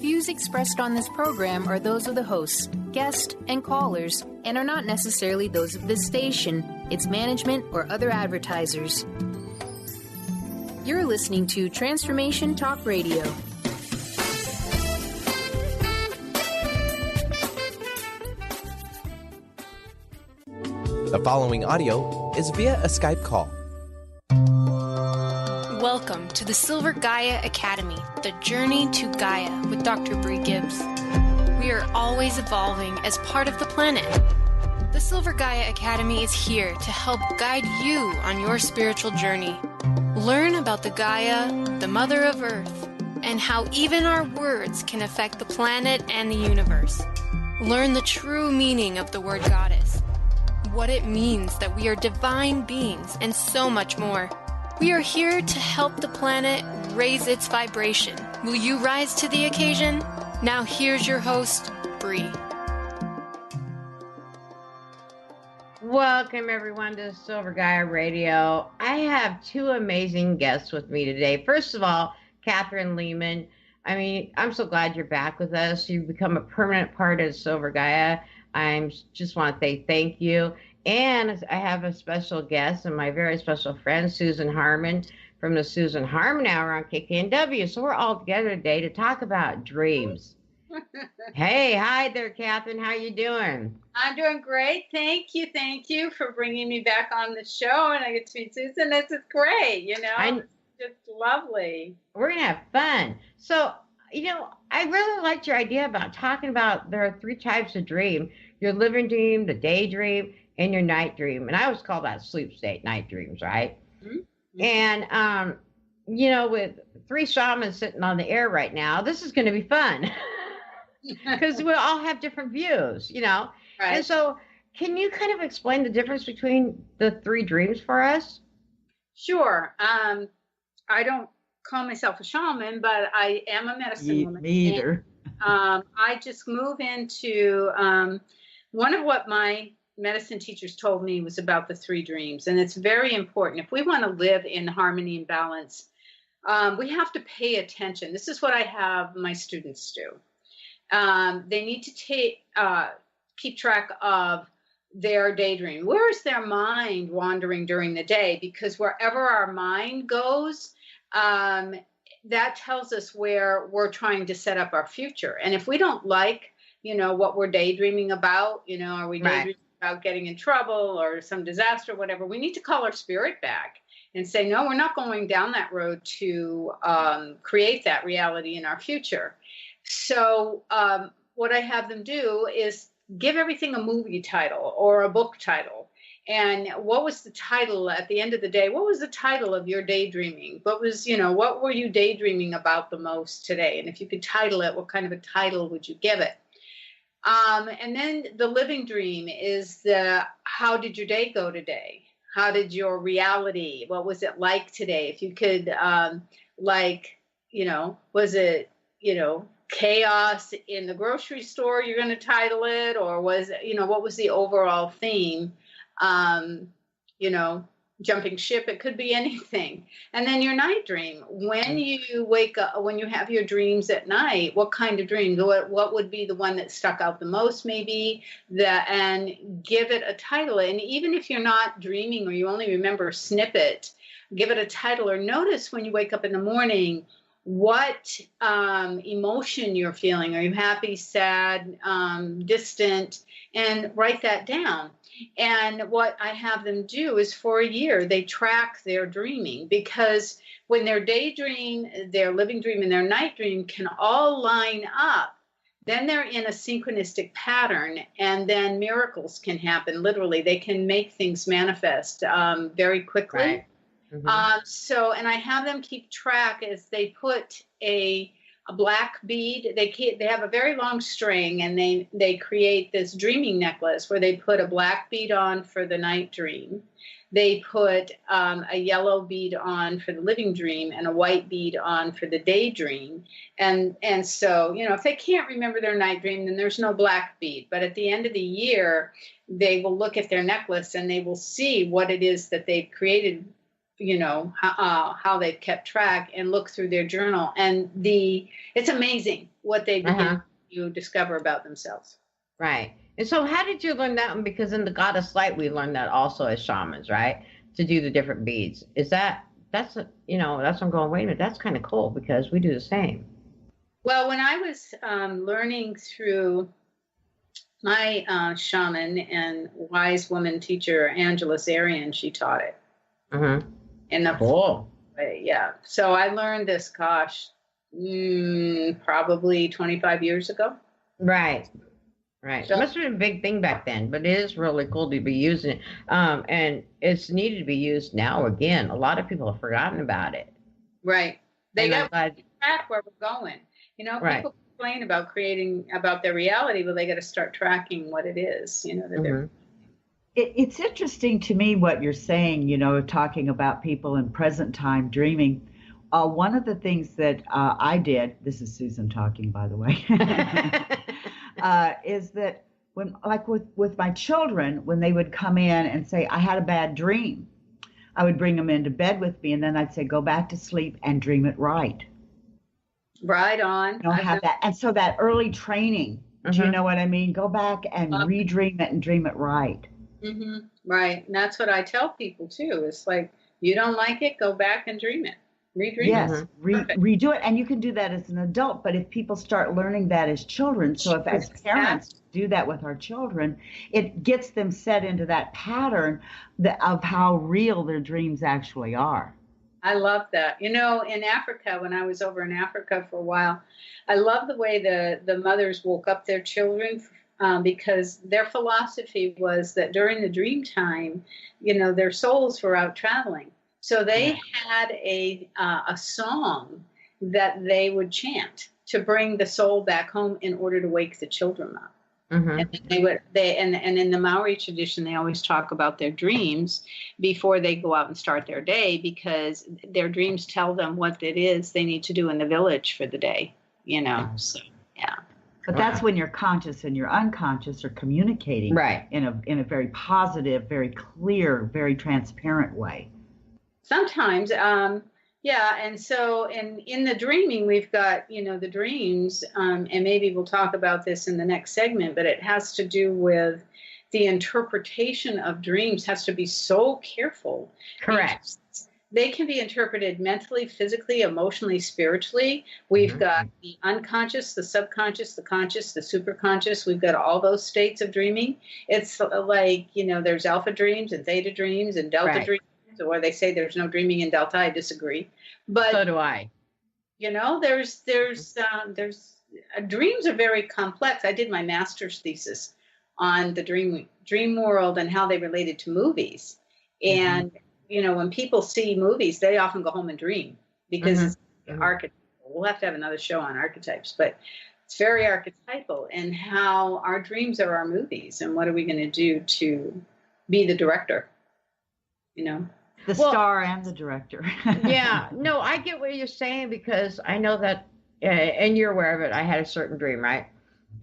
views expressed on this program are those of the hosts, guests, and callers, and are not necessarily those of this station, its management, or other advertisers. You're listening to Transformation Talk Radio. The following audio is via a Skype call. Welcome to the Silver Gaia Academy, the journey to Gaia with Dr. Brie Gibbs. We are always evolving as part of the planet. The Silver Gaia Academy is here to help guide you on your spiritual journey. Learn about the Gaia, the Mother of Earth, and how even our words can affect the planet and the universe. Learn the true meaning of the word goddess, what it means that we are divine beings, and so much more. We are here to help the planet raise its vibration. Will you rise to the occasion? Now here's your host, Brie. Welcome everyone to Silver Gaia Radio. I have two amazing guests with me today. First of all, Kathryn Leeman. I'm so glad you're back with us. You've become a permanent part of Silver Gaia. I just want to say thank you. And I have a special guest and my very special friend, Susan Harmon from the Susan Harmon Hour on KKNW. So we're all together today to talk about dreams. Hey, hi there, Kathryn. How you doing? I'm doing great. Thank you for bringing me back on the show. And I get to meet Susan. This is great. It's just lovely. We're going to have fun. So, I really liked your idea about talking about there are three types of dream. Your living dream, the daydream, and your night dream. And I always call that sleep state, night dreams, right? Mm-hmm. And, with three shamans sitting on the air right now, this is going to be fun because we all have different views, Right. And so can you kind of explain the difference between the three dreams for us? Sure. I don't call myself a shaman, but I am a medicine woman. Me either. I just move into one of what my medicine teachers told me was about the three dreams. And it's very important. If we want to live in harmony and balance, we have to pay attention. This is what I have my students do. They need to keep track of their daydream. Where is their mind wandering during the day? Because wherever our mind goes, that tells us where we're trying to set up our future. And if we don't like, what we're daydreaming about, are we daydreaming about getting in trouble or some disaster, whatever, we need to call our spirit back and say, no, we're not going down that road to create that reality in our future. So what I have them do is give everything a movie title or a book title. And what was the title at the end of the day? What was the title of your daydreaming? What were you daydreaming about the most today? And if you could title it, what kind of a title would you give it? And then the living dream is how did your day go today? How did your reality, what was it like today? If you could, was it, chaos in the grocery store, you're going to title it, or was it, what was the overall theme? Jumping ship, it could be anything. And then your night dream, when you wake up, when you have your dreams at night, what kind of dream? What would be the one that stuck out the most, maybe, and give it a title. And even if you're not dreaming or you only remember a snippet, give it a title, or notice when you wake up in the morning, what emotion you're feeling. Are you happy, sad, distant? And write that down. And what I have them do is for a year, they track their dreaming, because when their daydream, their living dream, and their night dream can all line up, then they're in a synchronistic pattern, and then miracles can happen. Literally, they can make things manifest very quickly. Right. Mm-hmm. And I have them keep track as they put a black bead. They have a very long string, and they create this dreaming necklace where they put a black bead on for the night dream. They put a yellow bead on for the living dream and a white bead on for the daydream. And so, if they can't remember their night dream, then there's no black bead. But at the end of the year, they will look at their necklace and they will see what it is that they've created, how they've kept track, and look through their journal. And it's amazing what they begin to discover about themselves. Right. And so how did you learn that one? Because in the Goddess Light, we learned that also as shamans, right? To do the different beads. That's what I'm going, wait a minute, that's kind of cool because we do the same. Well, when I was learning through my shaman and wise woman teacher, Angela Zarian, she taught it. In the cool. Yeah. So I learned this, probably 25 years ago. Right. So it must have been a big thing back then, but it is really cool to be using it. And it's needed to be used now again. A lot of people have forgotten about it. Right. They got to track where we're going. People complain about their reality, but they got to start tracking what it is, that they're. It's interesting to me what you're saying, talking about people in present time dreaming. One of the things that I did, this is Susan talking, by the way, is that when, like with my children, when they would come in and say, I had a bad dream, I would bring them into bed with me, and then I'd say, go back to sleep and dream it right. Right on. Have that. And so that early training, do you know what I mean? Go back and redream it and dream it right. Right. And that's what I tell people too. It's like, you don't like it, go back and dream it. Redream it. Redo it. And you can do that as an adult, but if people start learning that as children, so if as parents do that with our children, it gets them set into that pattern of how real their dreams actually are. I love that. In Africa, when I was over in Africa for a while, I love the way the mothers woke up their children because their philosophy was that during the dream time, their souls were out traveling. So they had a song that they would chant to bring the soul back home in order to wake the children up. And and in the Maori tradition, they always talk about their dreams before they go out and start their day, because their dreams tell them what it is they need to do in the village for the day, so yeah. But that's when your conscious and your unconscious are communicating in a very positive, very clear, very transparent way. Sometimes, and so in the dreaming, we've got, the dreams, and maybe we'll talk about this in the next segment, but it has to do with the interpretation of dreams has to be so careful. Correct. They can be interpreted mentally, physically, emotionally, spiritually. We've got the unconscious, the subconscious, the conscious, the superconscious. We've got all those states of dreaming. It's like, there's alpha dreams and theta dreams and delta dreams. Or they say there's no dreaming in delta. I disagree, but so do I. There's dreams are very complex. I did my master's thesis on the dream world and how they related to movies. And when people see movies, they often go home and dream because it's archetypal. We'll have to have another show on archetypes, but it's very archetypal and how our dreams are our movies. And what are we going to do to be the director? The star and the director. Yeah, no, I get what you're saying because I know that, and you're aware of it, I had a certain dream, right?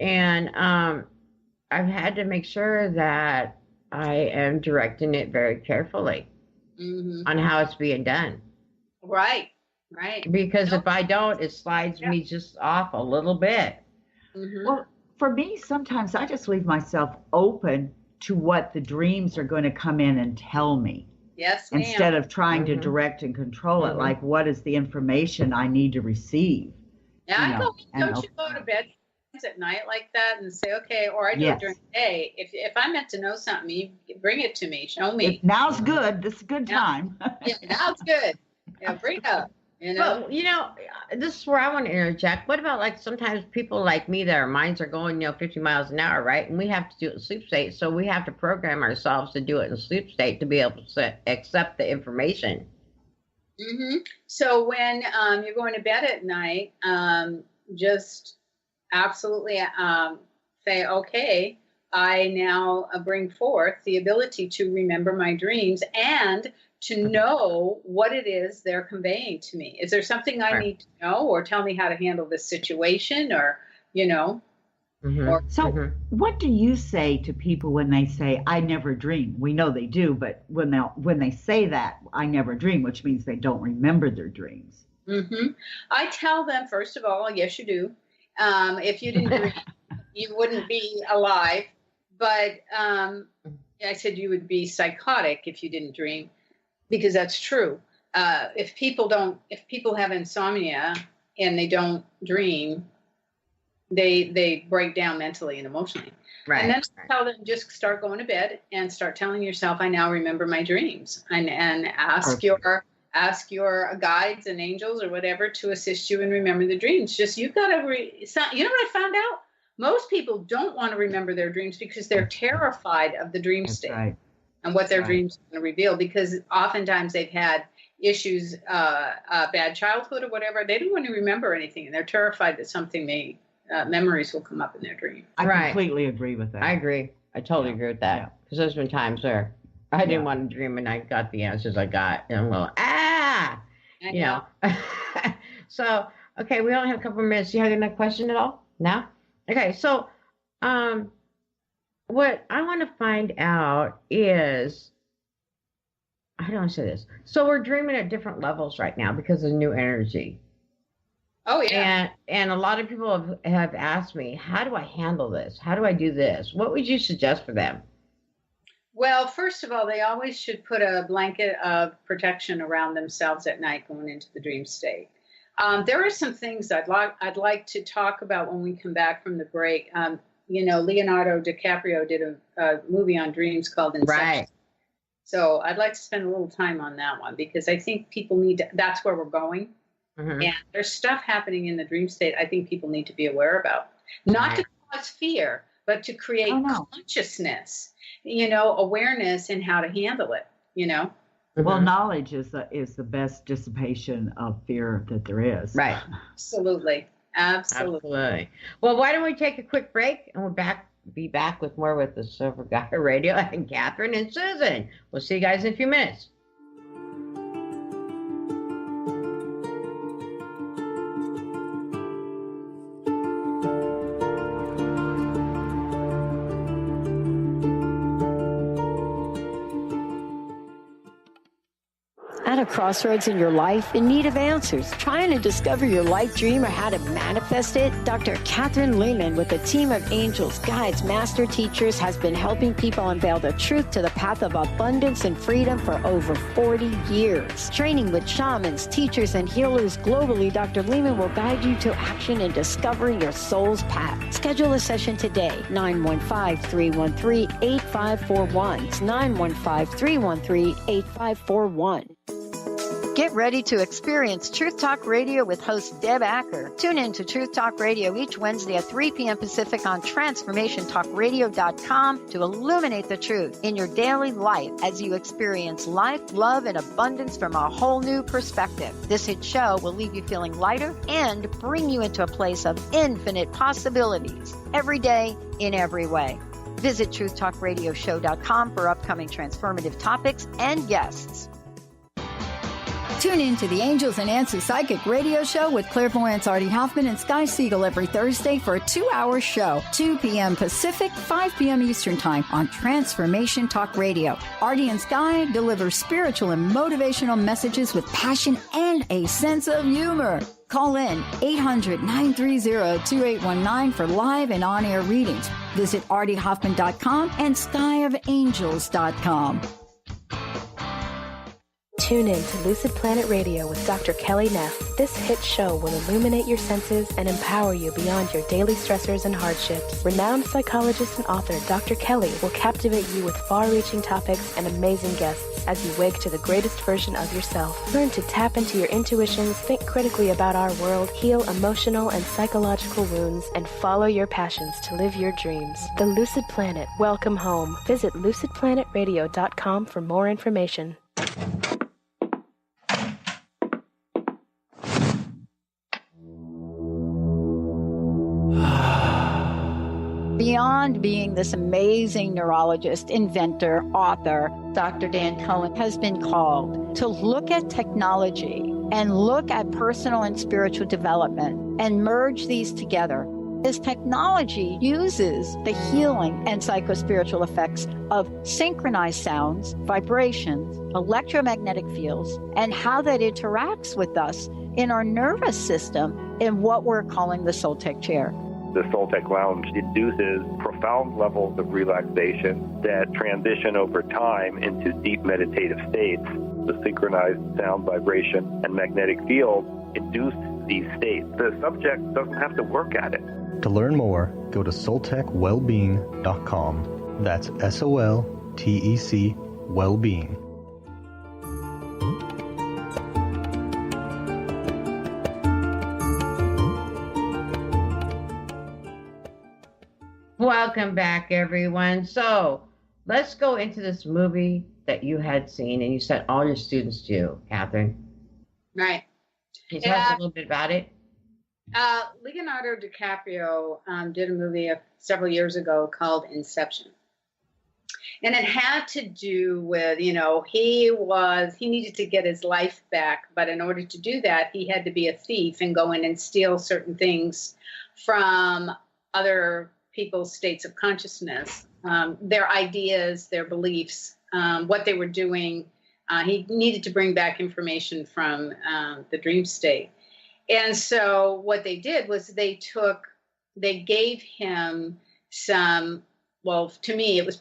And I've had to make sure that I am directing it very carefully on how it's being done. Right. Because if I don't, it slides me just off a little bit. Well, for me, sometimes I just leave myself open to what the dreams are going to come in and tell me. Yes, ma'am. Instead of trying to direct and control it, like what is the information I need to receive? Yeah, don't you go to bed at night like that and say, okay, or I do it during the day. If I'm meant to know something, you bring it to me, show me. Now's good. This is a good time. Yeah, now's good. Yeah, bring it up. But, this is where I want to interject. What about like sometimes people like me that our minds are going, 50 miles an hour, right? And we have to do it in sleep state. So we have to program ourselves to do it in sleep state to be able to accept the information. So when you're going to bed at night, just absolutely say, okay, I now bring forth the ability to remember my dreams and to know what it is they're conveying to me. Is there something I need to know, or tell me how to handle this situation, or, what do you say to people when they say, I never dream? We know they do, but when they say that, I never dream, which means they don't remember their dreams. I tell them, first of all, yes, you do. If you didn't dream, you wouldn't be alive. But I said you would be psychotic if you didn't dream, because that's true. If people have insomnia and they don't dream, they break down mentally and emotionally. Right. And then tell them, just start going to bed and start telling yourself, I now remember my dreams, and ask your guides and angels or whatever to assist you and remember the dreams. Just, you've got to, you know what I found out? Most people don't want to remember their dreams because they're terrified of the dream state and what their dreams are going to reveal, because oftentimes they've had issues, bad childhood or whatever. They don't want to remember anything, and they're terrified that something memories will come up in their dream. I completely agree with that. I agree. I totally agree with that. Because there's been times where I didn't want to dream and I got the answers I got. And I'm going, you know. So, okay, we only have a couple of minutes. Do you have another question at all? No? Okay, so what I want to find out is, I don't want to say this. So we're dreaming at different levels right now because of new energy. Oh, yeah. And a lot of people have asked me, how do I handle this? How do I do this? What would you suggest for them? Well, first of all, they always should put a blanket of protection around themselves at night going into the dream state. There are some things I'd like to talk about when we come back from the break. Leonardo DiCaprio did a movie on dreams called Inception. Right. So I'd like to spend a little time on that one, because I think people that's where we're going. Mm-hmm. And there's stuff happening in the dream state I think people need to be aware about. Not to cause fear, but to create consciousness, awareness and how to handle it, Mm-hmm. Well, knowledge is the best dissipation of fear that there is. Right. Absolutely. Well, why don't we take a quick break, and we'll be back with more with the Silver Gaia Radio and Kathryn and Susan. We'll see you guys in a few minutes. At a crossroads in your life, in need of answers, trying to discover your life dream or how to manifest it, Dr. Kathryn Leeman, with a team of angels, guides, master teachers, has been helping people unveil the truth to the path of abundance and freedom for over 40 years. Training with shamans, teachers, and healers globally, Dr. Leeman will guide you to action in discovering your soul's path. Schedule a session today, 915-313-8541. It's 915-313-8541. Get ready to experience Truth Talk Radio with host Deb Acker. Tune in to Truth Talk Radio each Wednesday at 3 p.m. Pacific on TransformationTalkRadio.com to illuminate the truth in your daily life as you experience life, love, and abundance from a whole new perspective. This hit show will leave you feeling lighter and bring you into a place of infinite possibilities every day in every way. Visit TruthTalkRadioshow.com for upcoming transformative topics and guests. Tune in to the Angels and Answers Psychic Radio Show with clairvoyants Artie Hoffman and Sky Siegel every Thursday for a 2-hour show, 2 p.m. Pacific, 5 p.m. Eastern Time on Transformation Talk Radio. Artie and Sky deliver spiritual and motivational messages with passion and a sense of humor. Call in 800-930-2819 for live and on-air readings. Visit artiehoffman.com and skyofangels.com. Tune in to Lucid Planet Radio with Dr. Kelly Neff. This hit show will illuminate your senses and empower you beyond your daily stressors and hardships. Renowned psychologist and author Dr. Kelly will captivate you with far-reaching topics and amazing guests as you wake to the greatest version of yourself. Learn to tap into your intuitions, think critically about our world, heal emotional and psychological wounds, and follow your passions to live your dreams. The Lucid Planet. Welcome home. Visit lucidplanetradio.com for more information. Beyond being this amazing neurologist, inventor, author, Dr. Dan Cohen has been called to look at technology and look at personal and spiritual development and merge these together. As technology uses the healing and psychospiritual effects of synchronized sounds, vibrations, electromagnetic fields, and how that interacts with us in our nervous system in what we're calling the Soul Tech chair. The Soul Tech Lounge induces profound levels of relaxation that transition over time into deep meditative states. The synchronized sound, vibration, and magnetic field induce these states. The subject doesn't have to work at it. To learn more, go to soultechwellbeing.com. That's SOLTEC Wellbeing. Welcome back, everyone. So let's go into this movie that you had seen and you sent all your students to, Kathryn. Right. Can you tell us a little bit about it? Leonardo DiCaprio did a movie several years ago called Inception. And it had to do with, he needed to get his life back. But in order to do that, he had to be a thief and go in and steal certain things from other people's states of consciousness, their ideas, their beliefs, what they were doing. He needed to bring back information from the dream state. And so what they did was they gave him some, well, to me, it was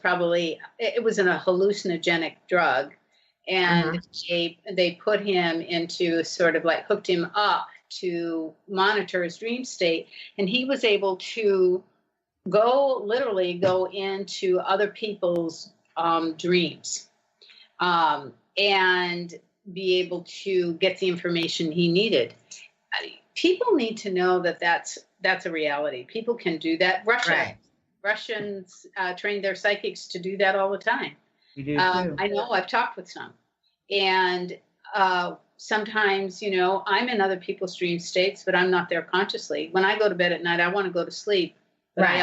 a hallucinogenic drug. And they put him into sort of like hooked him up to monitor his dream state. And he was able to literally go into other people's dreams and be able to get the information he needed. People need to know that that's a reality. People can do that. Russians train their psychics to do that all the time. You do too. I know. I've talked with some. And sometimes, I'm in other people's dream states, but I'm not there consciously. When I go to bed at night, I want to go to sleep. But I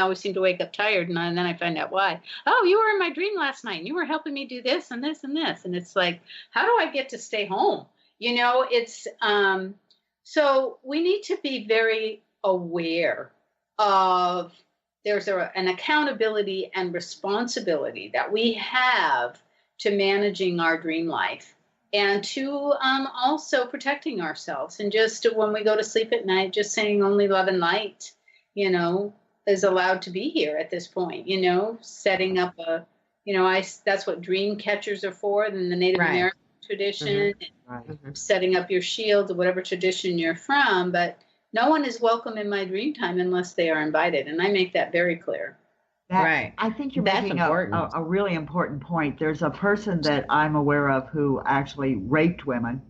always seem to wake up tired, and then I find out why. Oh, you were in my dream last night, and you were helping me do this and this and this. And it's like, how do I get to stay home? It's so we need to be very aware of there's an accountability and responsibility that we have to managing our dream life and to also protecting ourselves. And just when we go to sleep at night, just saying only love and light, is allowed to be here at this point, setting up that's what dream catchers are for in the Native American tradition, setting up your shield or whatever tradition you're from. But no one is welcome in my dream time unless they are invited. And I make that very clear. I think you're making a really important point. There's a person that I'm aware of who actually raped women.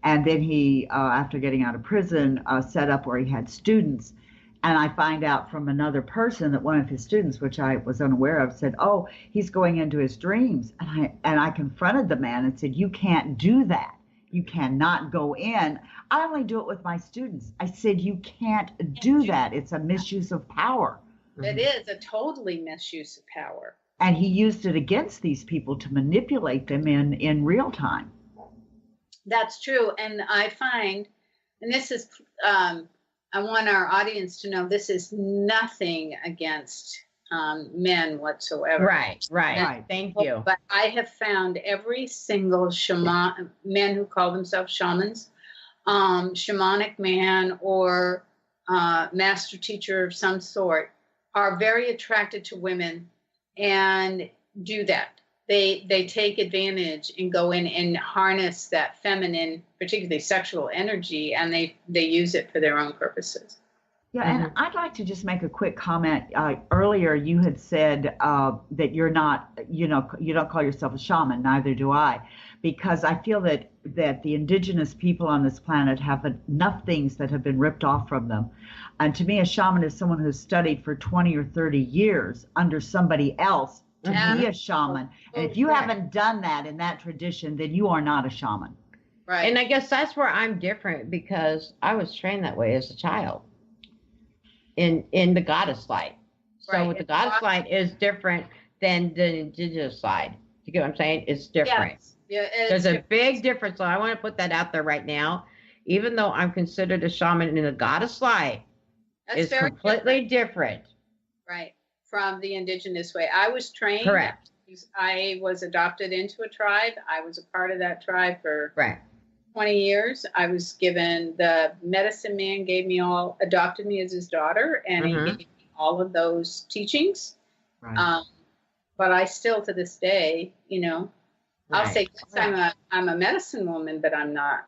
And then he, after getting out of prison, set up where he had students. And I find out from another person that one of his students, which I was unaware of, said, oh, he's going into his dreams. And I confronted the man and said, you can't do that. You cannot go in. I only do it with my students. I said, you can't do that. It's a misuse of power. It is a totally misuse of power. And he used it against these people to manipulate them in real time. That's true. And I find, and this is, I want our audience to know this is nothing against men whatsoever. Right. Thank you. But I have found every single men who call themselves shamans, shamanic man or master teacher of some sort, are very attracted to women and do that. They take advantage and go in and harness that feminine, particularly sexual energy, and they use it for their own purposes. Yeah, and I'd like to just make a quick comment. Earlier, you had said that you're not, you don't call yourself a shaman, neither do I, because I feel that the indigenous people on this planet have enough things that have been ripped off from them. And to me, a shaman is someone who's studied for 20 or 30 years under somebody else to be a shaman. And if you haven't done that in that tradition, then you are not a shaman. Right. And I guess that's where I'm different, because I was trained that way as a child in the goddess light. So with the goddess light is different than the indigenous side. You get what I'm saying? It's different. Yes. Yeah, there's a big difference. So I want to put that out there right now. Even though I'm considered a shaman in the goddess light, it's completely different. Right. From the indigenous way. I was trained. Correct. I was adopted into a tribe. I was a part of that tribe for 20 years. I was given, the medicine man adopted me as his daughter, and he gave me all of those teachings. Right. But I still, to this day, I'll say, yes, I'm a medicine woman, but I'm not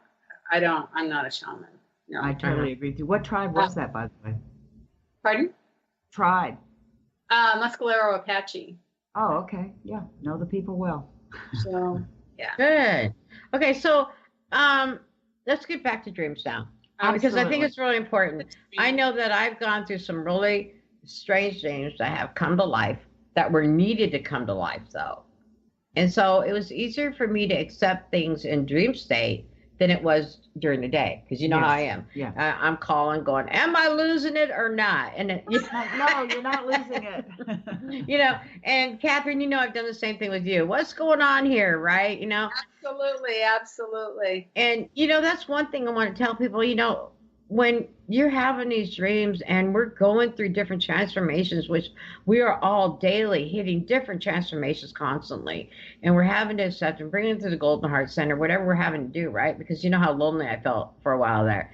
a shaman. No. I totally agree with you. What tribe was that, by the way? Pardon? Tribe. Mescalero Apache. Oh, okay. Yeah. Know the people well. So, yeah. Good. Okay, so let's get back to dreams now. Because I think it's really important. I know that I've gone through some really strange dreams that have come to life, that were needed to come to life, though. And so it was easier for me to accept things in dream state than it was during the day, because how I am. Yeah. I'm calling, going, am I losing it or not? And no, you're not losing it. And Kathryn, I've done the same thing with you. What's going on here, right? Absolutely. And that's one thing I want to tell people. When you're having these dreams and we're going through different transformations, which we are all daily hitting different transformations constantly, and we're having to accept and bring them to the Golden Heart Center, whatever we're having to do, right? Because you know how lonely I felt for a while there.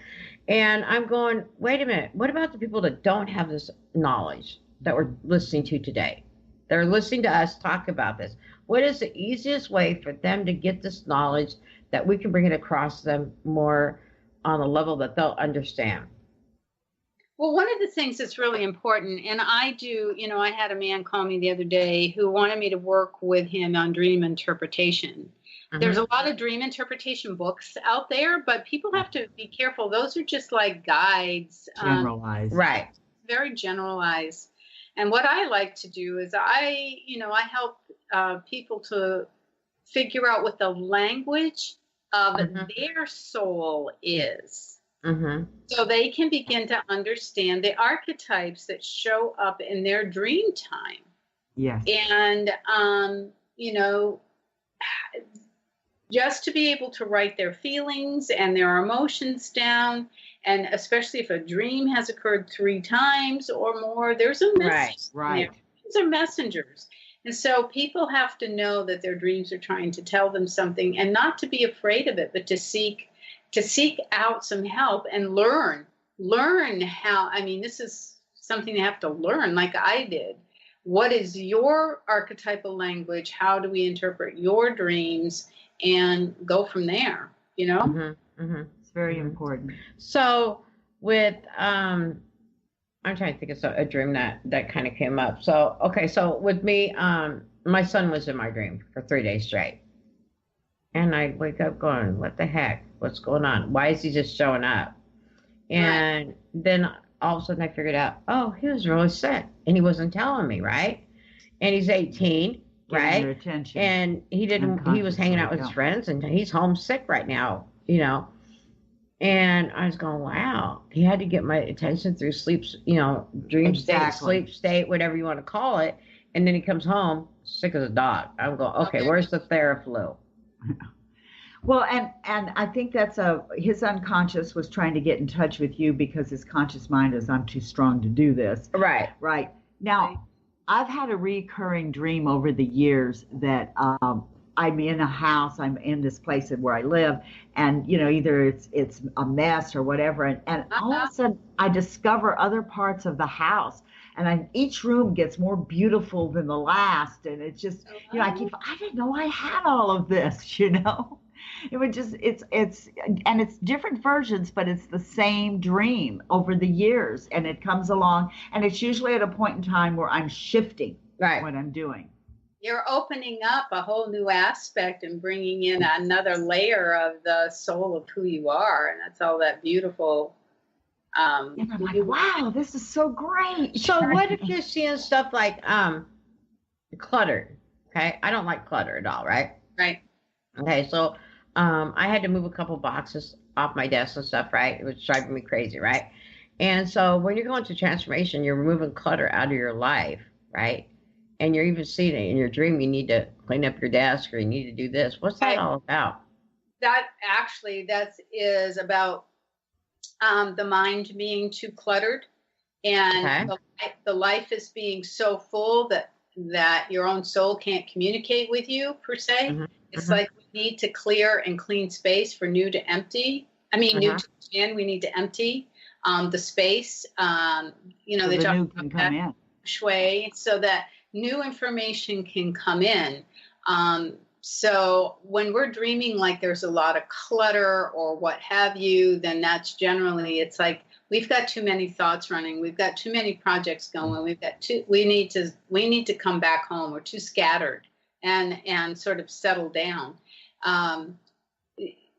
And I'm going, wait a minute, what about the people that don't have this knowledge that we're listening to today? They're listening to us talk about this. What is the easiest way for them to get this knowledge that we can bring it across them more on a level that they'll understand? Well, one of the things that's really important, and I do, I had a man call me the other day who wanted me to work with him on dream interpretation. There's a lot of dream interpretation books out there, but people have to be careful. Those are just like guides. Generalized. Right. Very generalized. And what I like to do is I help people to figure out what the language of their soul is. So they can begin to understand the archetypes that show up in their dream time. Yes. And, just to be able to write their feelings and their emotions down, and especially if a dream has occurred 3 times or more, there's a message. Right. These are messengers. And so people have to know that their dreams are trying to tell them something, and not to be afraid of it, but to seek out some help and learn how. This is something they have to learn, like I did. What is your archetypal language? How do we interpret your dreams, and go from there? It's very important. So with I'm trying to think of a dream that kind of came up. So with me, my son was in my dream for 3 days straight, and I wake up going, what the heck? What's going on? Why is he just showing up? And then all of a sudden I figured out, oh, he was really sick, and he wasn't telling me, right? And he's 18, right? Your attention. And he was hanging out with his friends, and he's homesick right now, And I was going, wow, he had to get my attention through sleep, dream state, sleep state, whatever you want to call it. And then he comes home sick as a dog. I'm going, okay, where's the Theraflu? Well, and I think that's his unconscious was trying to get in touch with you, because his conscious mind is, I'm too strong to do this. Right. Right. Now, I've had a recurring dream over the years that I'm in a house, I'm in this place where I live, and either it's a mess or whatever, and all of a sudden I discover other parts of the house, and each room gets more beautiful than the last, and it's just I didn't know I had all of this. It would just it's different versions, but it's the same dream over the years, and it comes along, and it's usually at a point in time where I'm shifting what I'm doing. You're opening up a whole new aspect and bringing in another layer of the soul of who you are. And that's all that beautiful. And I'm like, wow, this is so great. So what if you're seeing stuff like cluttered? Okay. I don't like clutter at all, right? Right. Okay. So I had to move a couple boxes off my desk and stuff, right? It was driving me crazy, right? And so when you're going through transformation, you're removing clutter out of your life, right? And you're even seeing it in your dream. You need to clean up your desk, or you need to do this. What's that all about? That is about the mind being too cluttered, and the life is being so full that your own soul can't communicate with you per se. It's like we need to clear and clean space for new to empty. New to expand, we need to empty the space. They talk new about can come in. Shui, so that new information can come in. So when we're dreaming like there's a lot of clutter or what have you, then that's generally, it's like we've got too many thoughts running. We've got too many projects going. We need to come back home. We're too scattered and sort of settle down.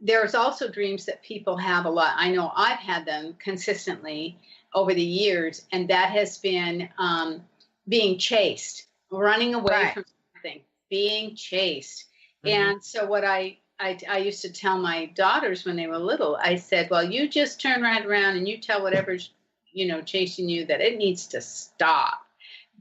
There's also dreams that people have a lot. I know I've had them consistently over the years, and that has been being chased, running away from something, being chased. And so what I used to tell my daughters when they were little, I said, well, you just turn right around and you tell whatever's, chasing you that it needs to stop.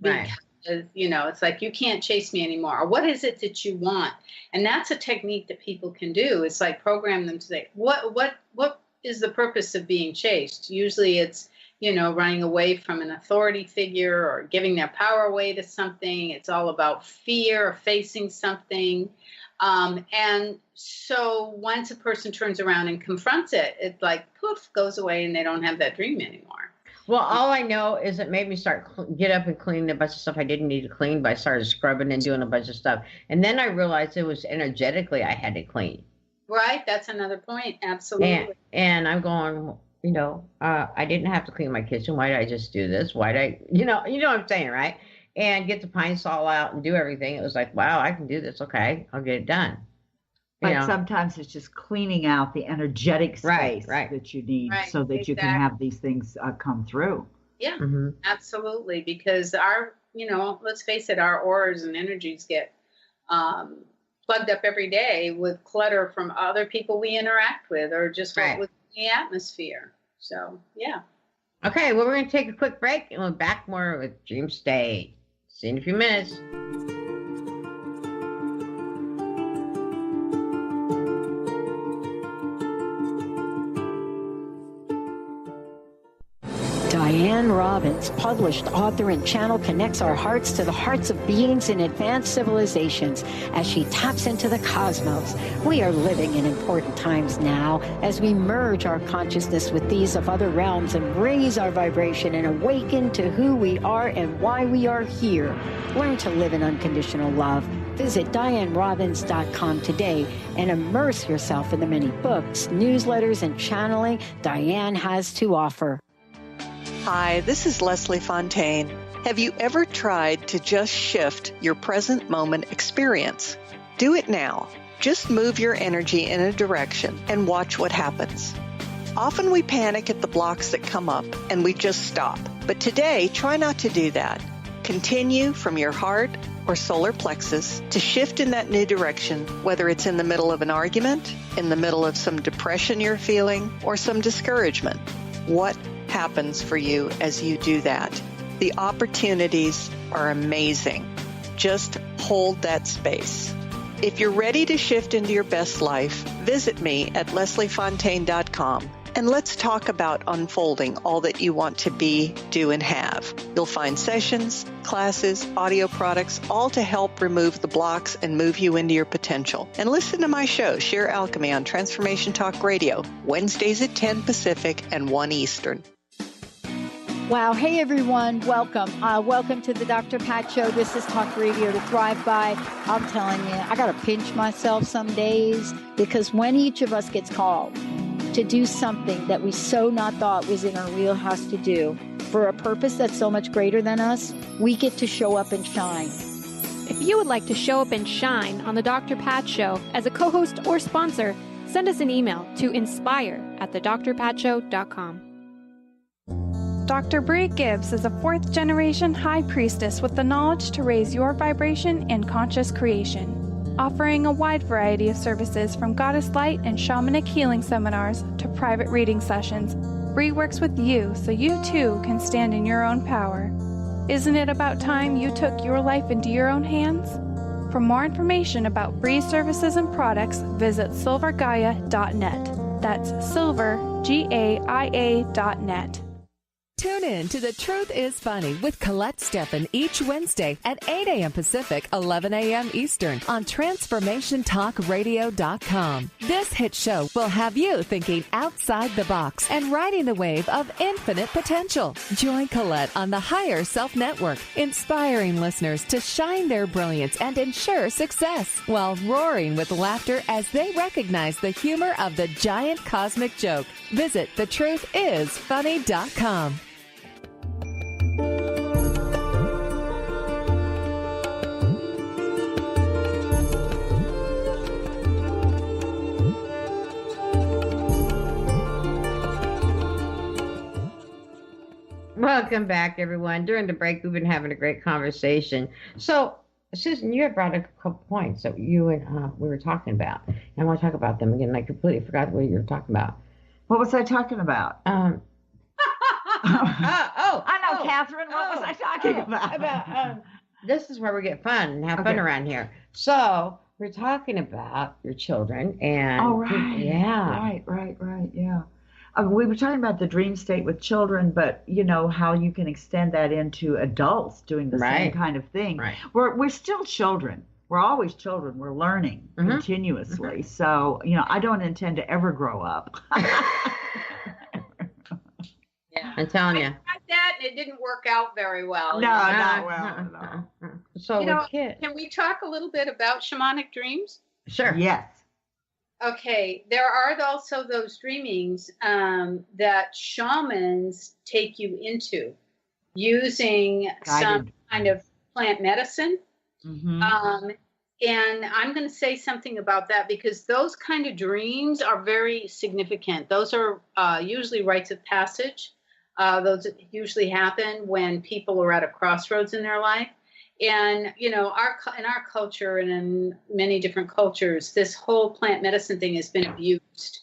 Because, it's like, you can't chase me anymore. Or what is it that you want? And that's a technique that people can do. It's like program them to say, what is the purpose of being chased? Usually it's, running away from an authority figure or giving their power away to something. It's all about fear or facing something. And so once a person turns around and confronts it, it like poof goes away and they don't have that dream anymore. Well, all I know is it made me get up and clean a bunch of stuff I didn't need to clean, but I started scrubbing and doing a bunch of stuff. And then I realized it was energetically I had to clean. Right. That's another point. Absolutely. And I'm going, I didn't have to clean my kitchen. Why did I just do this? Why did I, you know what I'm saying, right? And get the pine saw out and do everything. It was like, wow, I can do this. Okay, I'll get it done. But sometimes it's just cleaning out the energetic space that you need so that you can have these things come through. Yeah, absolutely. Because our, let's face it, our auras and energies get plugged up every day with clutter from other people we interact with or just with the atmosphere. So, yeah. Okay, well, we're going to take a quick break and we'll be back more with Dream State. See you in a few minutes. Diane Robbins, published author and channel, connects our hearts to the hearts of beings in advanced civilizations as she taps into the cosmos. We are living in important times now as we merge our consciousness with these of other realms and raise our vibration and awaken to who we are and why we are here. Learn to live in unconditional love. Visit DianeRobbins.com today and immerse yourself in the many books, newsletters, and channeling Diane has to offer. Hi, this is Leslie Fontaine. Have you ever tried to just shift your present moment experience? Do it now. Just move your energy in a direction and watch what happens. Often we panic at the blocks that come up and we just stop. But today, try not to do that. Continue from your heart or solar plexus to shift in that new direction, whether it's in the middle of an argument, in the middle of some depression you're feeling, or some discouragement. What happens for you as you do that? The opportunities are amazing. Just hold that space. If you're ready to shift into your best life, visit me at lesliefontaine.com and let's talk about unfolding all that you want to be, do, and have. You'll find sessions, classes, audio products, all to help remove the blocks and move you into your potential. And listen to my show, Sheer Alchemy, on Transformation Talk Radio, Wednesdays at 10 Pacific and 1 Eastern. Wow. Hey, everyone. Welcome. Welcome to the Dr. Pat Show. This is Talk Radio to Thrive By. I'm telling you, I got to pinch myself some days because when each of us gets called to do something that we so not thought was in our wheelhouse to do for a purpose that's so much greater than us, we get to show up and shine. If you would like to show up and shine on the Dr. Pat Show as a co-host or sponsor, send us an email to inspire@thedrpatshow.com. Dr. Brie Gibbs is a fourth-generation high priestess with the knowledge to raise your vibration in conscious creation, offering a wide variety of services from goddess light and shamanic healing seminars to private reading sessions. Brie works with you so you too can stand in your own power. Isn't it about time you took your life into your own hands? For more information about Brie's services and products, visit silvergaia.net. That's silver, Gaia.net. Tune in to The Truth is Funny with Colette Steffen each Wednesday at 8 a.m. Pacific, 11 a.m. Eastern on TransformationTalkRadio.com. This hit show will have you thinking outside the box and riding the wave of infinite potential. Join Colette on the Higher Self Network, inspiring listeners to shine their brilliance and ensure success while roaring with laughter as they recognize the humor of the giant cosmic joke. Visit thetruthisfunny.com. Welcome back, everyone. During the break, we've been having a great conversation. So, Susan, you had brought a couple points that you and we were talking about. And I want to talk about them again. I completely forgot what you were talking about. What was I talking about? I know, Kathryn. What was I talking about? This is where we get fun and have fun around here. So, we're talking about your children and... Oh, right. Yeah. Right, yeah. We were talking about the dream state with children, but you know how you can extend that into adults doing the same kind of thing. Right. We're still children. We're always children. We're learning continuously. So, you know, I don't intend to ever grow up. Yeah. I'm telling you. I tried that and it didn't work out very well. No, not well. So, can we talk a little bit about shamanic dreams? Sure. Yes. Okay, there are also those dreamings that shamans take you into using some kind of plant medicine. Mm-hmm. And I'm going to say something about that because those kind of dreams are very significant. Those are usually rites of passage. Those usually happen when people are at a crossroads in their life. And, you know, in our culture and in many different cultures, this whole plant medicine thing has been abused.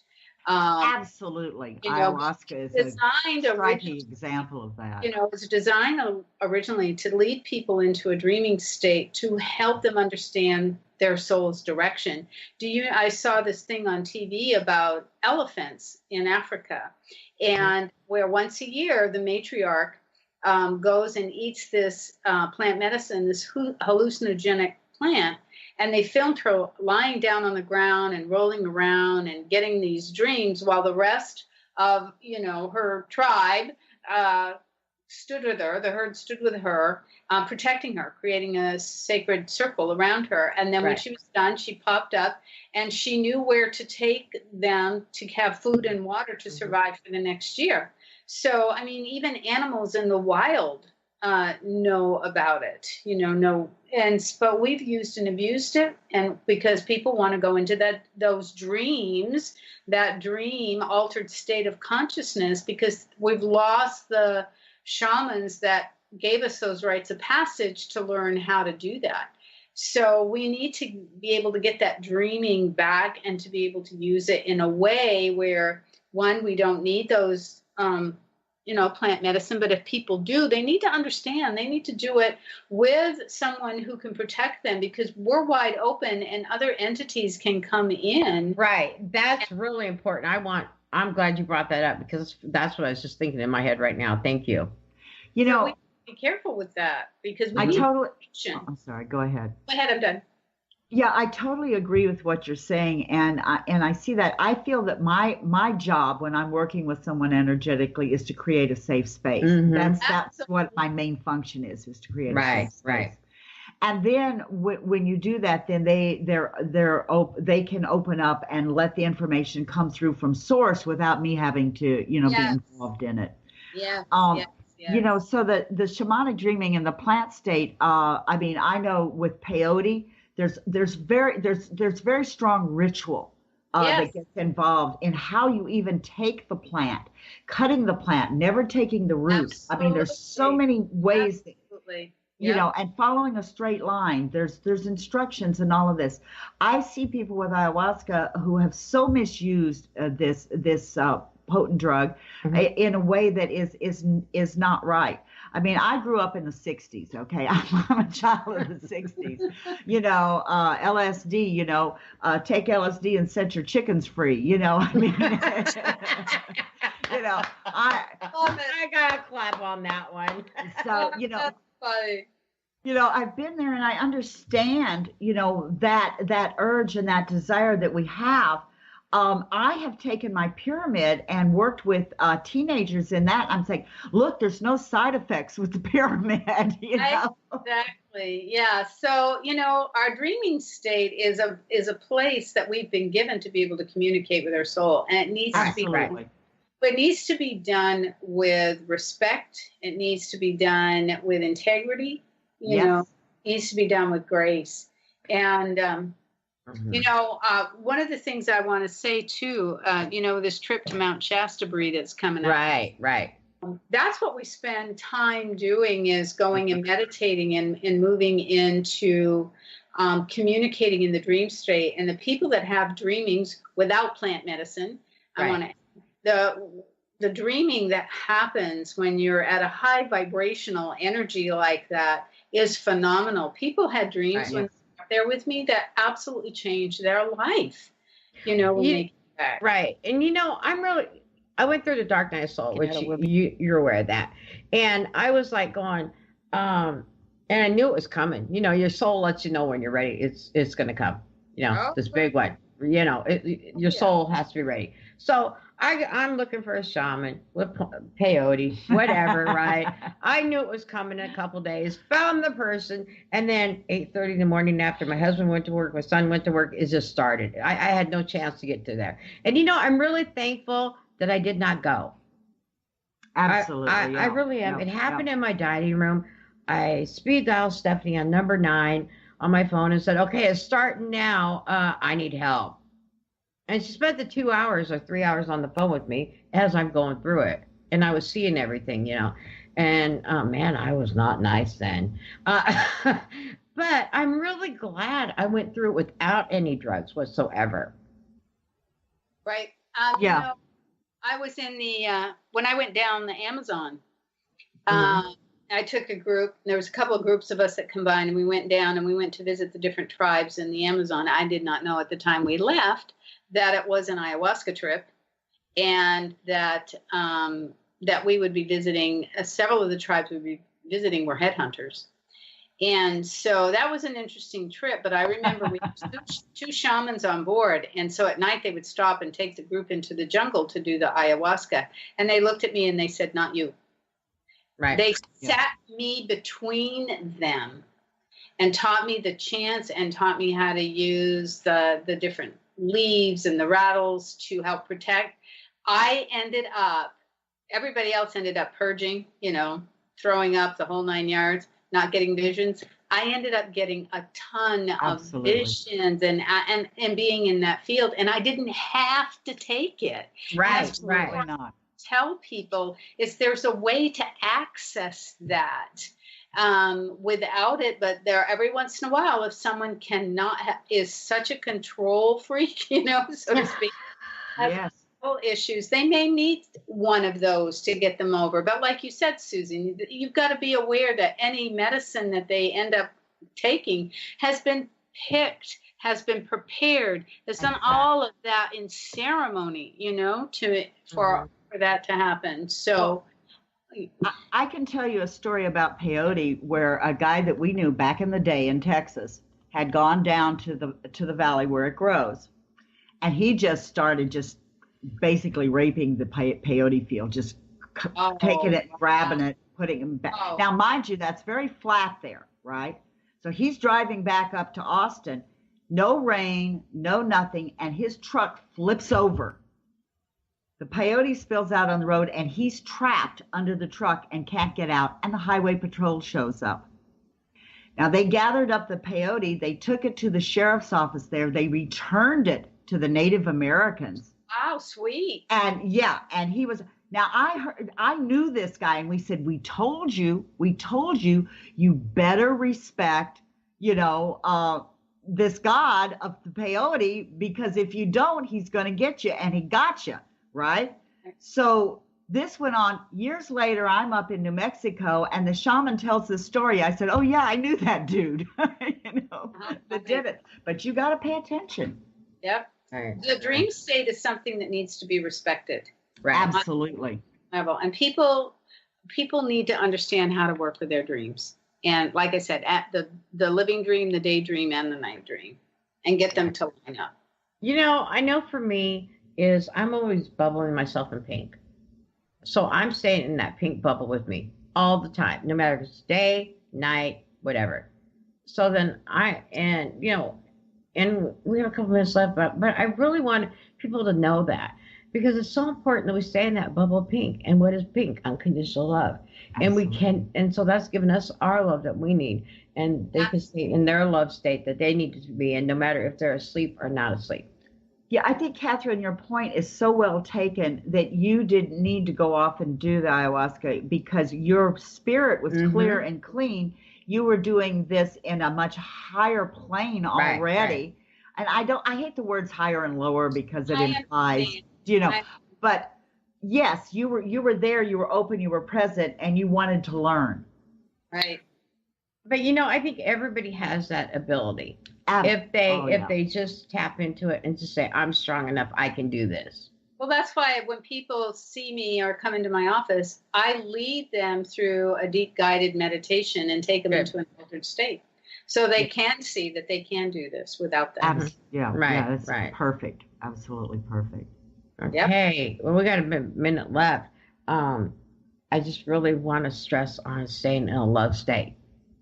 Absolutely. Ayahuasca is a striking example of that. You know, it was designed originally to lead people into a dreaming state to help them understand their soul's direction. I saw this thing on TV about elephants in Africa, and where once a year the matriarch goes and eats this plant medicine, this hallucinogenic plant, and they filmed her lying down on the ground and rolling around and getting these dreams while the rest of, you know, her tribe stood with her, the herd stood with her, protecting her, creating a sacred circle around her. And then when she was done, she popped up and she knew where to take them to have food and water to survive for the next year. So, I mean, even animals in the wild know about it, but we've used and abused it. And because people want to go into those dreams, that dream altered state of consciousness, because we've lost the shamans that gave us those rites of passage to learn how to do that. So we need to be able to get that dreaming back and to be able to use it in a way where, one, we don't need those plant medicine, but if people do, they need to understand, they need to do it with someone who can protect them, because we're wide open and other entities can come in. Right. That's really important. I'm glad you brought that up, because that's what I was just thinking in my head right now. Thank you. We be careful with that, because I'm sorry. Go ahead. Go ahead. I'm done. Yeah, I totally agree with what you're saying, and I see that. I feel that my job when I'm working with someone energetically is to create a safe space. Mm-hmm. That's what my main function is to create a safe space. Right. And then when you do that, then they can open up and let the information come through from source without me having to be involved in it. Yeah. Yes. So the shamanic dreaming and the plant state. I know with peyote, there's very strong ritual that gets involved in how you even take the plant, cutting the plant, never taking the roots. Absolutely. There's so many ways. Absolutely. And following a straight line. There's instructions and all of this. I see people with ayahuasca who have so misused this potent drug in a way that is not right. I grew up in the 60s, okay? I'm a child of the 60s. LSD, take LSD and set your chickens free, I got a clap. clap on that one. So, That's funny. I've been there and I understand, that urge and that desire that we have. I have taken my pyramid and worked with teenagers in that. I'm saying, look, there's no side effects with the pyramid. Exactly. Yeah. So, our dreaming state is a place that we've been given to be able to communicate with our soul, and it needs to be right. But it needs to be done with respect. It needs to be done with integrity. It needs to be done with grace. And, one of the things I want to say too, this trip to Mount Shasta, Brie, that's coming up. Right. That's what we spend time doing, is going and meditating and moving into communicating in the dream state. And the people that have dreamings without plant medicine, the dreaming that happens when you're at a high vibrational energy like that is phenomenal. People had dreams when they were there with me that absolutely changed their life. Right. And I went through the dark night of soul, which you're aware of that. And I was like going, and I knew it was coming. Your soul lets you know when you're ready. It's going to come. This big one. Your soul has to be ready. So I'm looking for a shaman with peyote, whatever, right? I knew it was coming in a couple days, found the person, and then 8:30 in the morning after my husband went to work, my son went to work, it just started. I had no chance to get to there. And, I'm really thankful that I did not go. Absolutely. I really am. It happened in my dining room. I speed dialed Stephanie on number 9 on my phone and said, okay, it's starting now. I need help. And she spent the 2 hours or 3 hours on the phone with me as I'm going through it. And I was seeing everything, And, man, I was not nice then. But I'm really glad I went through it without any drugs whatsoever. Right. I was in when I went down the Amazon, I took a group. There was a couple of groups of us that combined, and we went down and we went to visit the different tribes in the Amazon. I did not know at the time we left that it was an ayahuasca trip, and that we would be visiting. Several of the tribes we would be visiting were headhunters, and so that was an interesting trip. But I remember we had two shamans on board, and so at night they would stop and take the group into the jungle to do the ayahuasca. And they looked at me and they said, "Not you." Right. They sat me between them and taught me the chants and taught me how to use the different leaves and the rattles to help protect. Everybody else ended up purging, throwing up the whole 9 yards, not getting visions. I ended up getting a ton of visions and being in that field, and I didn't have to take it. Right. Tell people is there's a way to access that without it, but every once in a while, if someone is such a control freak, so to speak, has issues, they may need one of those to get them over. But like you said, Susan, you've got to be aware that any medicine that they end up taking has been picked, has been prepared, has done all of that in ceremony, for that to happen. So I can tell you a story about peyote where a guy that we knew back in the day in Texas had gone down to the valley where it grows, and he just started basically raping the peyote field, just taking it, grabbing it, putting it back. Now, mind you, that's very flat there, right? So he's driving back up to Austin, no rain, no nothing, and his truck flips over. The peyote spills out on the road, and he's trapped under the truck and can't get out, and the highway patrol shows up. Now, they gathered up the peyote. They took it to the sheriff's office there. They returned it to the Native Americans. Wow, sweet. And he was... Now, I knew this guy, and we said, we told you, you better respect, this god of the peyote, because if you don't, he's going to get you, and he got you. Right? So this went on. Years later, I'm up in New Mexico, and the shaman tells this story. I said, oh, yeah, I knew that dude, that did it. But you got to pay attention. Yep. Right. The dream state is something that needs to be respected. Right. Absolutely. And people people need to understand how to work with their dreams. And like I said, at the living dream, the daydream, and the night dream, and get them to line up. I know for me is I'm always bubbling myself in pink. So I'm staying in that pink bubble with me all the time, no matter if it's day, night, whatever. So then and we have a couple minutes left, but I really want people to know that, because it's so important that we stay in that bubble of pink. And what is pink? Unconditional love. Absolutely. And so that's given us our love that we need. And they can stay in their love state that they need to be in, no matter if they're asleep or not asleep. Yeah, I think, Kathryn, your point is so well taken that you didn't need to go off and do the ayahuasca because your spirit was clear and clean. You were doing this in a much higher plane already. Right. And I hate the words higher and lower because it implies, but yes, you were there, you were open, you were present, and you wanted to learn. Right. But I think everybody has that ability. If they just tap into it and just say, I'm strong enough, I can do this. Well, that's why when people see me or come into my office, I lead them through a deep guided meditation and take them into an altered state, so they can see that they can do this without them. Yeah, right. Yeah, that's perfect. Absolutely perfect. Okay. Well, we got a minute left. I just really want to stress on staying in a love state.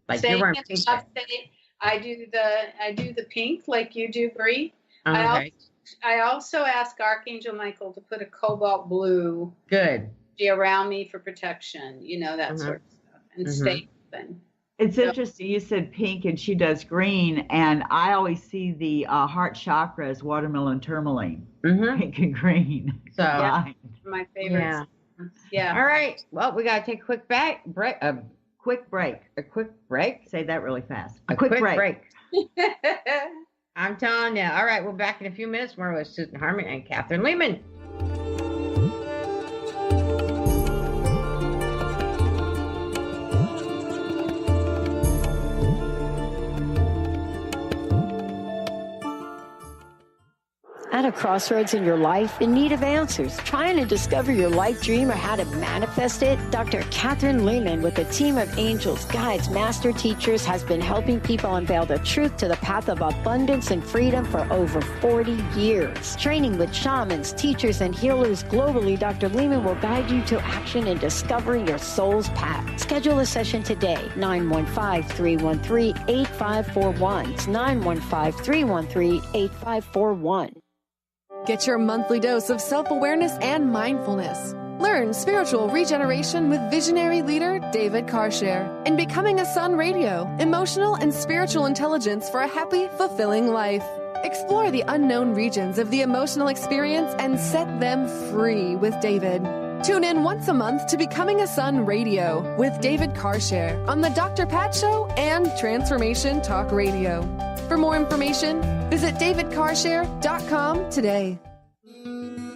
Like staying you're in a love state. I do the pink like you do, Brie. Okay. I also ask Archangel Michael to put a cobalt blue around me for protection, that sort of stuff, and stay open. It's interesting. You said pink and she does green, and I always see the heart chakra as watermelon tourmaline, pink and green. So my favorites. Yeah. All right. Well, we got to take a quick break. A quick break. Say that really fast. A quick break. I'm telling you. All right. We're back in a few minutes. More with Susan Harmon and Kathryn Leeman. At a crossroads in your life, in need of answers, trying to discover your life dream or how to manifest it, Dr. Kathryn Leeman with a team of angels, guides, master teachers has been helping people unveil the truth to the path of abundance and freedom for over 40 years. Training with shamans, teachers, and healers globally, Dr. Leeman will guide you to action in discovering your soul's path. Schedule a session today, 915-313-8541. It's 915-313-8541. Get your monthly dose of self-awareness and mindfulness. Learn spiritual regeneration with visionary leader David Carshare in Becoming a Sun Radio, emotional and spiritual intelligence for a happy, fulfilling life. Explore the unknown regions of the emotional experience and set them free with David. Tune in once a month to Becoming a Sun Radio with David Carshare on The Dr. Pat Show and Transformation Talk Radio. For more information, visit davidcarshare.com today.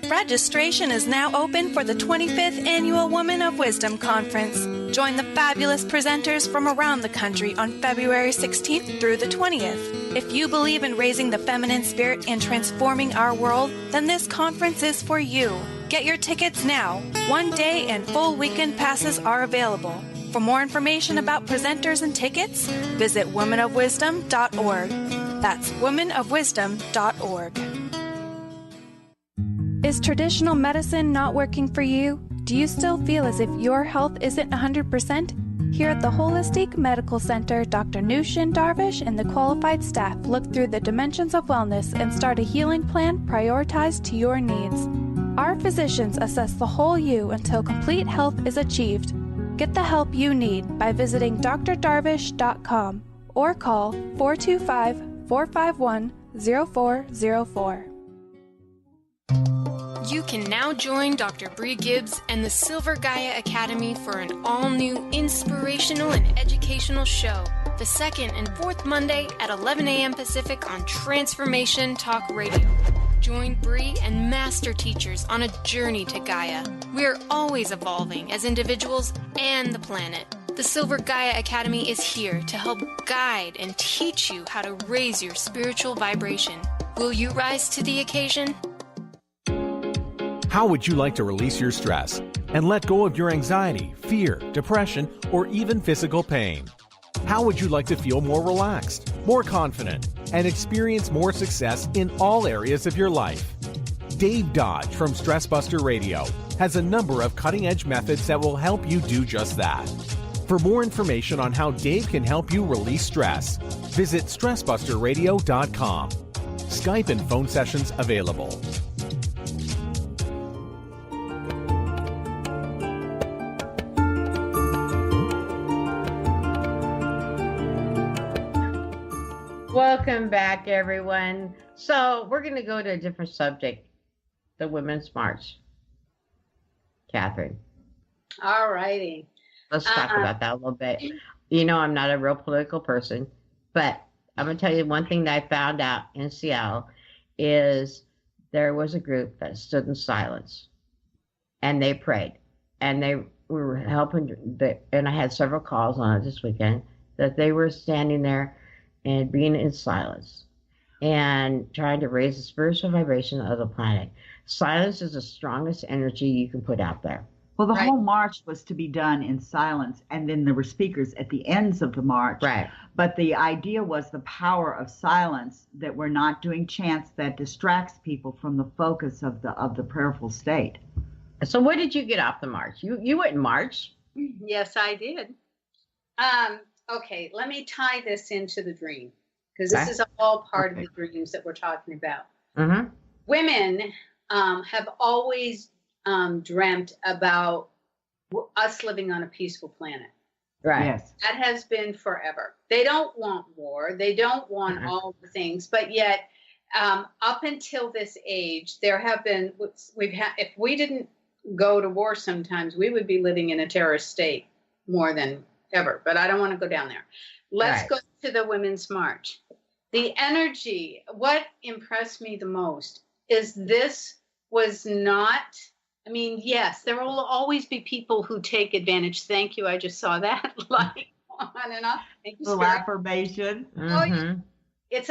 Registration is now open for the 25th Annual Women of Wisdom Conference. Join the fabulous presenters from around the country on February 16th through the 20th. If you believe in raising the feminine spirit and transforming our world, then this conference is for you. Get your tickets now. One day and full weekend passes are available. For more information about presenters and tickets, visit womenofwisdom.org. That's womenofwisdom.org. Is traditional medicine not working for you? Do you still feel as if your health isn't 100%? Here at the Holistic Medical Center, Dr. Nushin Darvish and the qualified staff look through the dimensions of wellness and start a healing plan prioritized to your needs. Our physicians assess the whole you until complete health is achieved. Get the help you need by visiting drdarvish.com or call 425-451-0404. You can now join Dr. Brie Gibbs and the Silver Gaia Academy for an all-new inspirational and educational show, the second and fourth Monday at 11 a.m. Pacific on Transformation Talk Radio. Join Brie and master teachers on a journey to Gaia. We're always evolving as individuals and the planet. The Silver Gaia Academy is here to help guide and teach you how to raise your spiritual vibration. Will you rise to the occasion? How would you like to release your stress? and let go of your anxiety, fear, depression, or even physical pain. How would you like to feel more relaxed, more confident, and experience more success in all areas of your life? Dave Dodge from Stress Buster Radio has a number of cutting-edge methods that will help you do just that. For more information on how Dave can help you release stress, visit StressBusterRadio.com. Skype and phone sessions available. Welcome back, everyone. So we're going to go to a different subject, the Women's March. Kathryn. All righty. Let's talk about that a little bit. You know, I'm not a real political person, but I'm going to tell you one thing that I found out in Seattle is there was a group that stood in silence, and they prayed, and they were helping, and I had several calls on it this weekend, that they were standing there and being in silence and trying to raise the spiritual vibration of the planet. Silence is the strongest energy you can put out there. Well, the whole march was to be done in silence, and then there were speakers at the ends of the march. Right. But the idea was the power of silence, that we're not doing chants that distracts people from the focus of the prayerful state. So what did you get off the march? You went march? Yes, I did. Okay, let me tie this into the dream, because this is all part of the dreams that we're talking about. Mm-hmm. Women have always dreamt about us living on a peaceful planet. Right. Yes. That has been forever. They don't want war. They don't want all the things, but yet up until this age, there have been, if we didn't go to war sometimes, we would be living in a terrorist state more than ever, but I don't want to go down there. Let's go to the Women's March. The energy, what impressed me the most is this was not, I mean, yes, there will always be people who take advantage. Thank you. I just saw that light on and off. Thank you, Little affirmation. Mm-hmm. It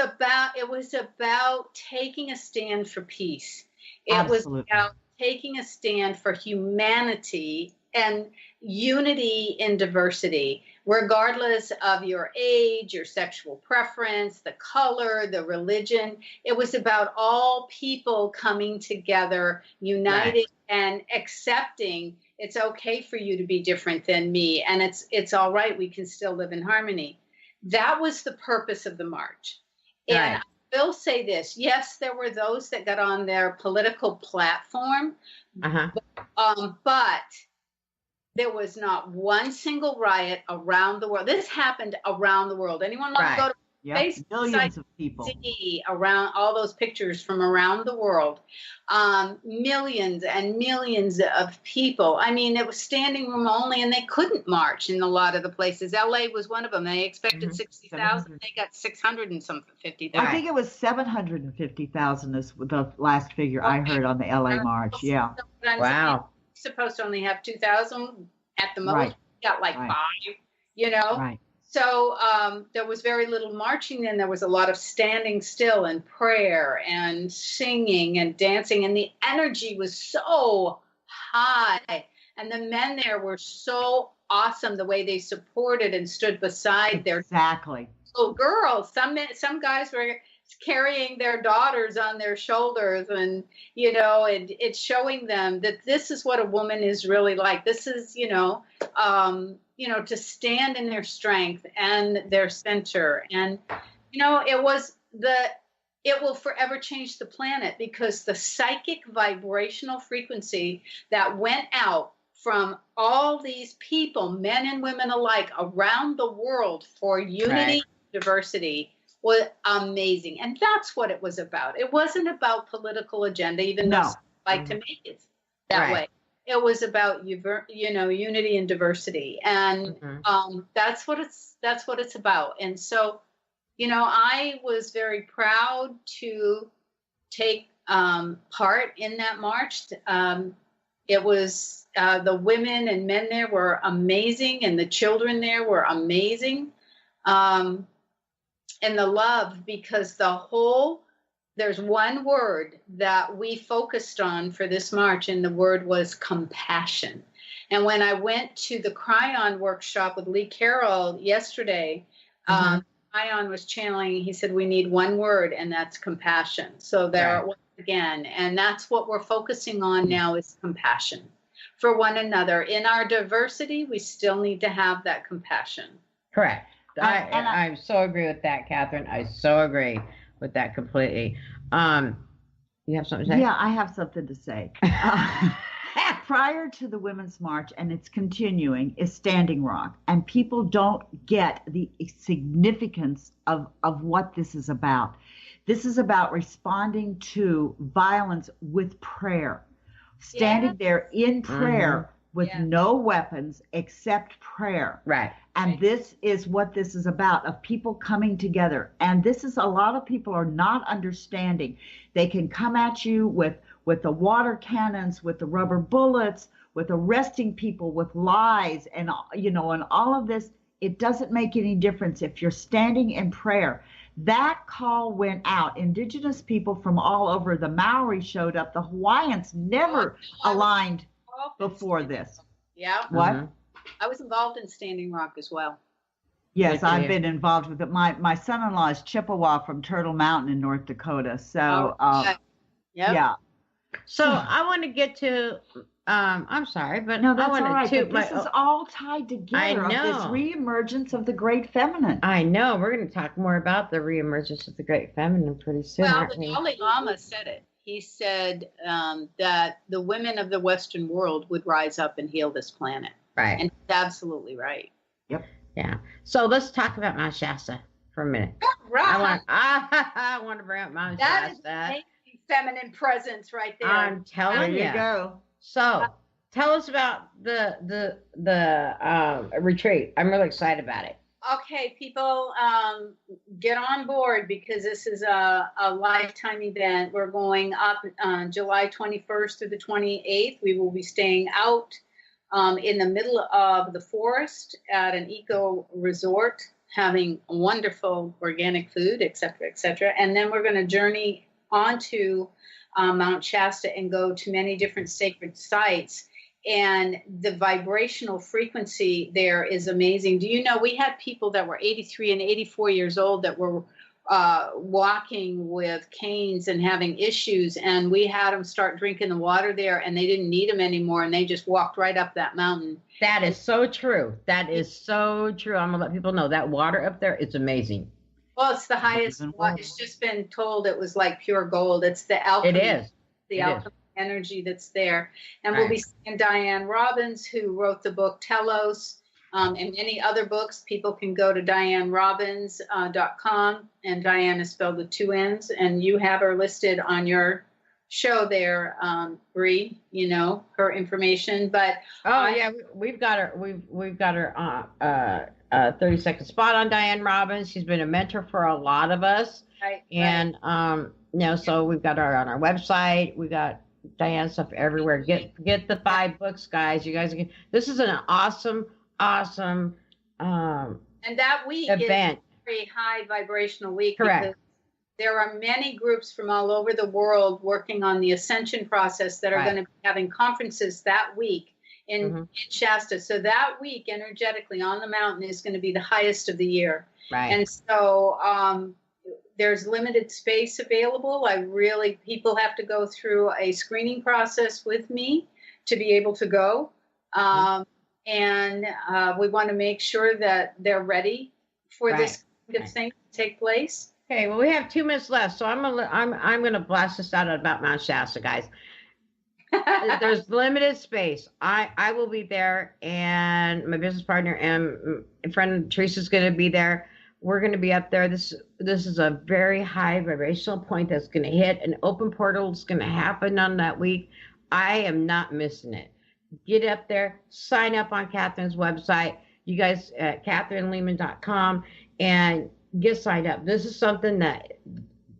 was about taking a stand for peace. It was about taking a stand for humanity and unity in diversity, regardless of your age, your sexual preference, the color, the religion. It was about all people coming together, united, and accepting it's okay for you to be different than me, and it's all right. We can still live in harmony. That was the purpose of the march. And I will say this: yes, there were those that got on their political platform, but there was not one single riot around the world. This happened around the world. Anyone want to go to Facebook? Millions of people. See around all those pictures from around the world. Millions and millions of people. I mean, it was standing room only, and they couldn't march in a lot of the places. LA was one of them. They expected 60,000. They got 600 and something, 50,000. I think it was 750,000 is the last figure I heard on the LA March. Yeah. Wow. Supposed to only have 2,000 at the most. Got like 5, you know. Right. So there was very little marching, and there was a lot of standing still and prayer and singing and dancing, and the energy was so high, and the men there were so awesome the way they supported and stood beside their little girls. Some guys were carrying their daughters on their shoulders, and you know, and it's showing them that this is what a woman is really like. This is, to stand in their strength and their center. And it will forever change the planet, because the psychic vibrational frequency that went out from all these people, men and women alike, around the world for unity, diversity, was amazing. And that's what it was about. It wasn't about political agenda, even though I like to make it that way. It was about unity and diversity, and that's what it's about. And so, I was very proud to take part in that march. It was the women and men there were amazing, and the children there were amazing. And the love, because the whole there's one word that we focused on for this March, and the word was compassion. And when I went to the Cryon workshop with Lee Carroll yesterday, Cryon was channeling, he said, we need one word, and that's compassion. So there it was again. And that's what we're focusing on now is compassion for one another. In our diversity, we still need to have that compassion. Correct. I so agree with that, Kathryn. I so agree with that completely. You have something to say? Yeah, I have something to say. Prior to the Women's March, and it's continuing, is Standing Rock. And people don't get the significance of what this is about. This is about responding to violence with prayer. Standing there in prayer with no weapons except prayer. Right. And this is what this is about, of people coming together. And this is a lot of people are not understanding. They can come at you with the water cannons, with the rubber bullets, with arresting people, with lies, and and all of this. It doesn't make any difference if you're standing in prayer. That call went out. Indigenous people from all over, the Maori showed up. The Hawaiians never aligned before this. Yeah. What? I was involved in Standing Rock as well. Yes, I've been involved with it. My son-in-law is Chippewa from Turtle Mountain in North Dakota. So, yeah. So I want to get to, I'm sorry, but no, that's I want all right. to. This is all tied together. I know. Of this reemergence of the great feminine. I know. We're going to talk more about the reemergence of the great feminine pretty soon. Well, the Dalai Lama said it. He said that the women of the Western world would rise up and heal this planet. Right. And he's absolutely right. Yep. Yeah. So let's talk about Mount Shasta for a minute. Right. I want to bring up Mount That Shasta. is amazing feminine presence right there. I'm telling you. There you go. So tell us about the retreat. I'm really excited about it. Okay, people, get on board because this is a lifetime event. We're going up on July 21st through the 28th. We will be staying out in the middle of the forest at an eco resort, having wonderful organic food, et cetera, and then we're going to journey onto Mount Shasta and go to many different sacred sites. And the vibrational frequency there is amazing. Do you know we had people that were 83 and 84 years old that were walking with canes and having issues, and we had them start drinking the water there, and they didn't need them anymore, and they just walked right up that mountain. That is so true. That is so true. I'm going to let people know that water up there is amazing. Well, it's the highest. It's just been told it was like pure gold. It's the alchemy. It is. The alchemy energy that's there. And we'll be seeing Diane Robbins, who wrote the book Telos, and many other books. People can go to DianeRobbins.com, and Diane is spelled with 2 N's, and you have her listed on your show there, Brie, her information. But we've got her. We've got her 30-second spot on Diane Robbins. She's been a mentor for a lot of us. Right. And so we've got her on our website. We got Diane stuff everywhere. Get the 5 books, guys. You guys, this is an awesome and that week event. Is a very high vibrational week. Correct. Because there are many groups from all over the world working on the ascension process that are going to be having conferences that week in Shasta. So that week, energetically on the mountain, is going to be the highest of the year. Right. And so there's limited space available. People have to go through a screening process with me to be able to go. And we want to make sure that they're ready for this kind of thing to take place. Okay, well, we have 2 minutes left, so I'm gonna blast this out about Mount Shasta, guys. There's limited space. I will be there, and my business partner and friend Teresa's gonna be there. We're gonna be up there. This is a very high vibrational point that's gonna hit. An open portal is gonna happen on that week. I am not missing it. Get up there, sign up on Kathryn's website. You guys at KathrynLeeman.com and get signed up. This is something that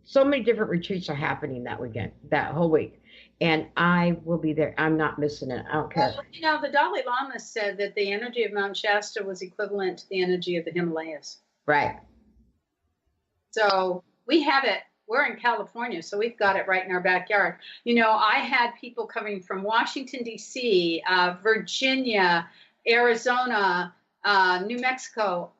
so many different retreats are happening that weekend, that whole week. And I will be there. I'm not missing it. I don't care. Well, the Dalai Lama said that the energy of Mount Shasta was equivalent to the energy of the Himalayas. Right. So we have it we're in California, so we've got it right in our backyard. You know, I had people coming from Washington, D.C., Virginia, Arizona, New Mexico,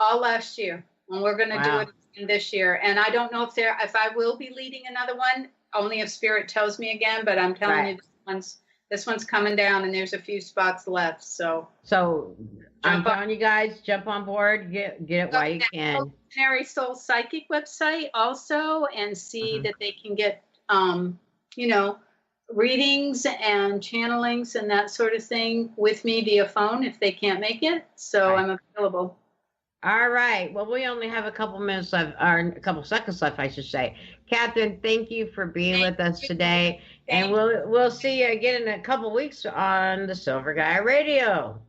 all last year. And we're going to do it again this year. And I don't know if I will be leading another one, only if Spirit tells me again, but I'm telling you this one's coming down and there's a few spots left. So I'm telling you guys, jump on board, get it while you can. Visionary Soul Psychic website also, and see that they can get, you know, readings and channelings and that sort of thing with me via phone if they can't make it. So I'm available. All right. Well, we only have a couple minutes left, or a couple seconds left, I should say. Kathryn, thank you for being with us today. And we'll see you again in a couple weeks on the Silver Gaia Radio.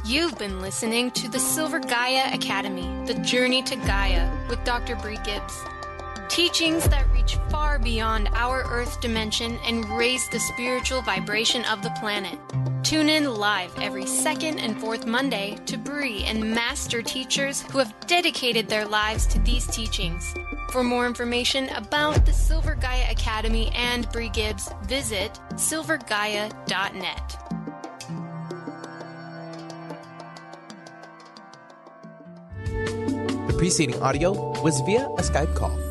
You've been listening to the Silver Gaia Academy, The Journey to Gaia with Dr. Brie Gibbs. Teachings that reach far beyond our Earth dimension and raise the spiritual vibration of the planet. Tune in live every second and fourth Monday to Brie and master teachers who have dedicated their lives to these teachings. For more information about the Silver Gaia Academy and Brie Gibbs, visit silvergaia.net. The preceding audio was via a Skype call.